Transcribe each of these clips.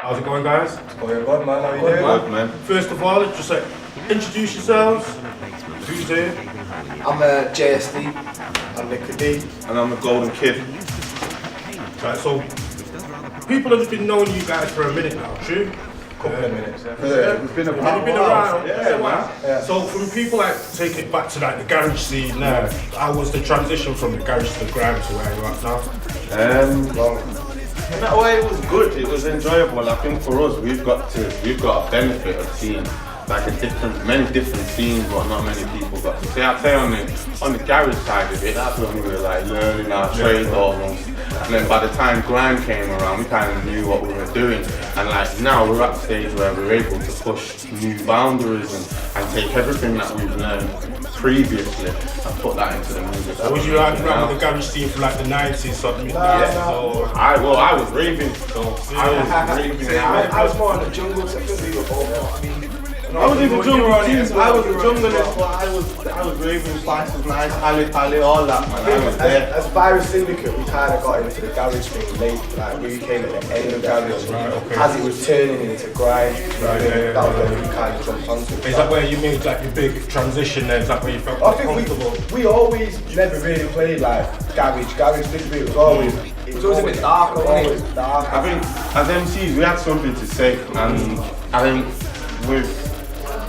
How's it going, guys? It's going good, man. How you doing? Good, man. First of all, just introduce yourselves. Who's here? I'm JSD. I'm Nick D. And I'm the Golden Kid. Right, so people have been knowing you guys for a minute now, true? Couple of minutes. We've been around. Yeah. So from people like taking it back to like the garage scene now, how was the transition from the garage to the grime to where you're at now? Well, in that way it was good. It was enjoyable. I think for us we've got a benefit of seeing like many different scenes what not many people got to see. I'd say on the garage side of it, that's when we were like learning our trade almost. And then by the time grime came around, we kind of knew what we were doing. And like now we're at the stage where we're able to push new boundaries and take everything that we've learned previously and put that into the music. So was you like around the garage scene from like the 90s, something? I was raving. I was more in the jungle, so I think we were both. I was in the jungle too. I was a junglist, but I was raving, slices, nice, pally, all that, man. I was there. As Virus Syndicate, we kind of got into the garage thing late. Like we came at the end of garage, as it was turning into grime. That was when we kind of jumped onto it. Is that where you made like your big transition then? Is that where you felt comfortable? We always never really played like garage. Garage did it was always. It was always a bit darker, always dark. I think as MCs we had something to say, and I think with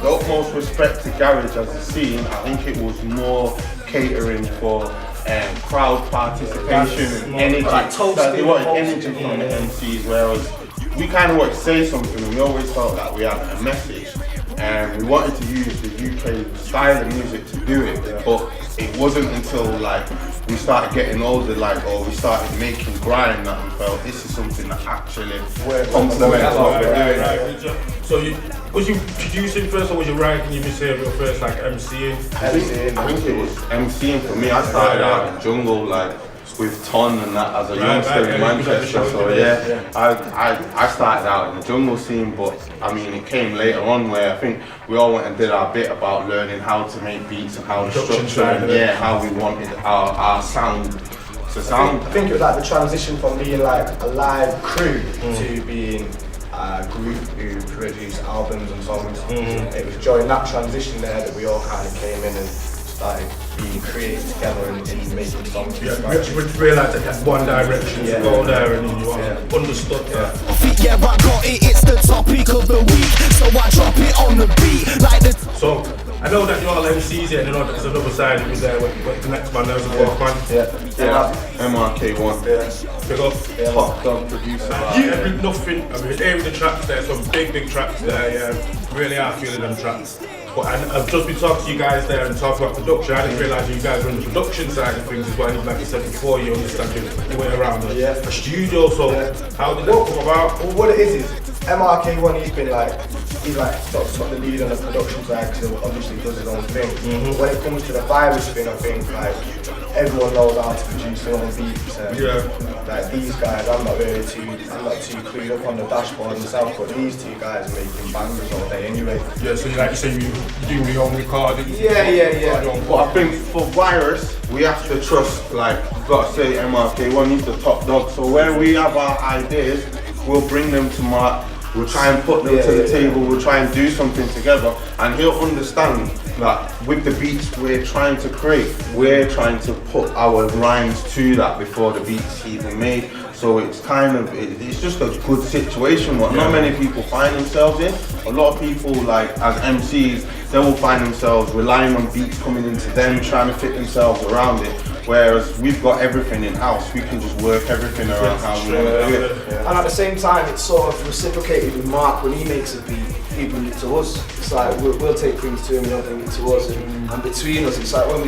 the utmost respect to garage as a scene, I think it was more catering for crowd participation and energy. They wanted energy from the MCs, whereas we kind of wanted to say something and we always felt that we had a message. And we wanted to use the UK style of music to do it, but it wasn't until like we started getting older, or we started making grime, that we felt this is something that actually complements what we're doing. So was you producing first, or was you writing your material first, like MCing? I think it was MCing for me. I started out in jungle, like with Ton and that as a youngster in Manchester. So yeah, I started out in the jungle scene, but I mean it came later on where I think we all went and did our bit about learning how to make beats and how to structure and how we wanted our sound to sound. I think it was like the transition from being like a live crew to being a group who produce albums and songs. It was during that transition there that we all kind of came in and started being creative together and making songs. You realised that that's one direction to go there, and you understood that. Yeah, I got it, it's the topic of the week, so I drop it on the beat like the. So, I know that you're all MCs here, and I know that there's another side of you there with the next man, there's a fourth man. MRK1. Big up. Top dog producer. Nothing, I mean, hearing the tracks there, some big tracks there, really are feeling them tracks. But I've just been talking to you guys there and talking about production. I didn't realise you guys were on the production side of things as well. Like you said before, you understand your way around a studio. So how did that come about? Well, what it is MRK1. He's sort of the lead on the production side because he obviously does his own thing. When it comes to the virus thing, I think like everyone knows how to produce their own beats. Like these guys, I'm not too clued up on the dashboard myself, but these two guys are making bangers all day anyway. Yeah, so like you say, you do your own recording. Yeah. But I think for virus, we have to trust, like, you've got to say MRK1, he's the top dog. So when we have our ideas, we'll bring them to Mark. We'll try and put them to the table, we'll try and do something together, and he'll understand that with the beats we're trying to create, we're trying to put our rhymes to that before the beats even made. So it's it's just a good situation what not many people find themselves in. A lot of people, like as MCs, they will find themselves relying on beats coming into them, trying to fit themselves around it. Whereas we've got everything in-house, we can just work everything around how we want to do it. And at the same time, it's sort of reciprocated with Mark when he makes a beat, he brings it to us. It's like we'll take things to him, he'll bring it to us, and between us, it's like when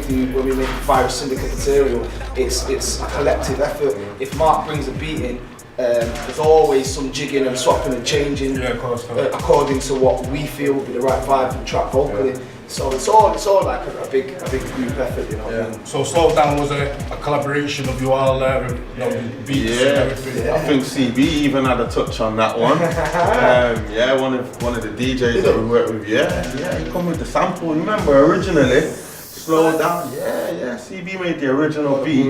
we make Virus Syndicate material, it's a collective effort. If Mark brings a beat in, there's always some jigging and swapping and changing according to what we feel would be the right vibe for the track vocally. So it's all like a big group effort, you know. So Slow Down was a collaboration of you all there, beats and everything. I think CB even had a touch on that one. One of the DJs that we worked with. He come with the sample. Remember originally, Slow Down. CB made the original beat.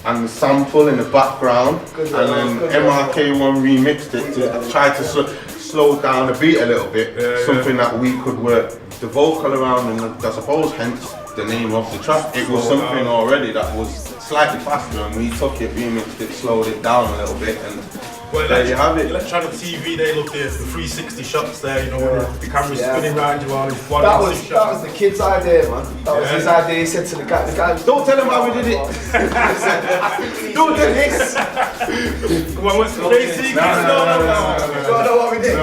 and the sample in the background, Good and one, then good one. MRK1 remixed it to try to slow down the beat a little bit, something that we could work the vocal around, and I suppose hence the name of the track. It was something already that was slightly faster, and we took it, remixed it, slowed it down a little bit, and there you have it. Electronic TV, they love the 360 shots there, you know, when the camera's spinning round you all. That was the kid's idea, man. That was his idea. He said to the guy, Don't tell him how we did it. don't do this. Come on, what's the basic? You don't know what we did.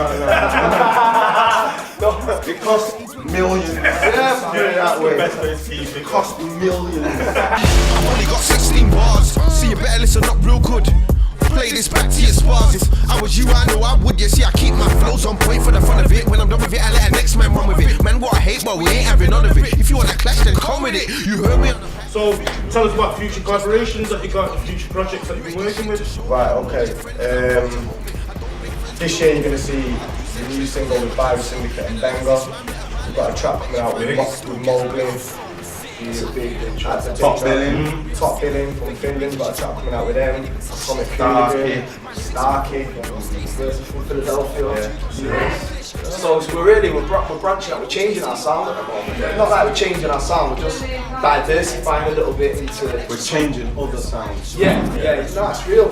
It cost millions. Yeah, Put it that way. Best way to keep it. It cost millions. I've only got 16 bars, so you better listen up real good. Play this back to your spars. If I was you, I know I would. You see, I keep my flows on point for the fun of it. When I'm done with it, I let the next man run with it. Man, what I hate, but we ain't having none of it. If you wanna clash, then come with it. You heard me? So, tell us about future collaborations that you got, future projects that you've been working with. Right, okay. This year you're going to see the new single with Syndicate and Benga. We've got a track coming out with Mowgli. He's a big track. Top billing. Top billing from Finland. Got a track coming out with them. Atomic Starkey from Philadelphia. Yeah. So we're branching out, we're changing our sound at the moment. Not like we're changing our sound, we're just diversifying a little bit into. We're changing other sounds. Yeah, no, it's real.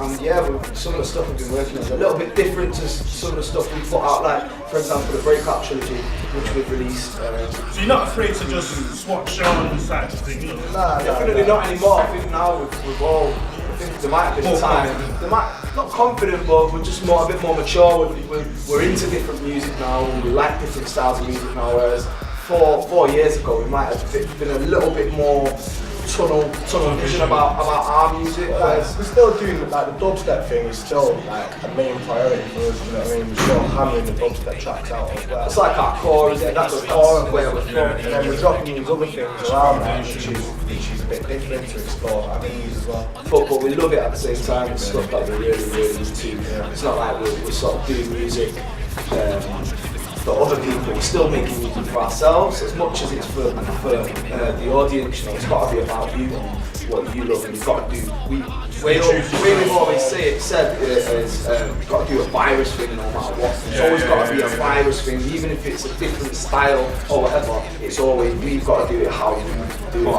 And yeah, some of the stuff we've been working on is a little bit different to some of the stuff we put out, like for example the Breakout trilogy, which we've released. So you're not afraid to just swap genres type of thing? Nah, definitely not anymore. I think now we've all, I think there might have been a time, not confident, but we're just a bit more mature. We're into different music now, and we like different styles of music now, whereas 4 years ago we might have been a little bit more tunnel vision about our music. We're still doing, like, the dubstep thing is still like a main priority for us, you know what I mean? We're still hammering the dubstep tracks out as well. It's like our core, isn't it? That's the core of where we're from. And then we're dropping these other things around that, which is a bit different to explore avenues as well. But we love it at the same time. It's stuff that we're really into. It's not like we're sort of doing music for other people. We're still making music for ourselves as much as it's for the audience. You know, it's got to be about you and what you love, and you've got to do. We've always said you've got to do a virus thing no matter what. It's always got to be a virus thing, even if it's a different style or whatever. It's always, we've got to do it how you do it.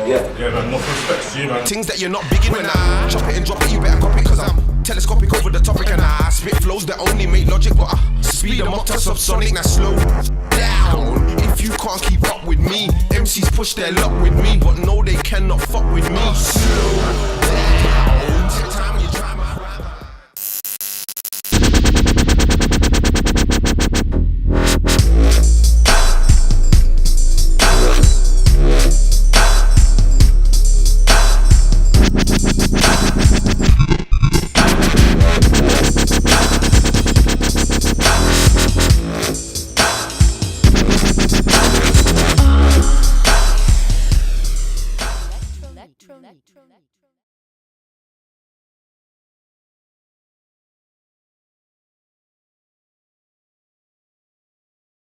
Yeah, man, enough respect to you, man. Things that you're not big in when I chop it and drop it, you better copy, cause I'm telescopic over the topic, and I spit flows that only make logic, but I speed them up to subsonic. Now slow down if you can't keep up with me. MCs push their luck with me, but no, they cannot fuck with me. Slow down.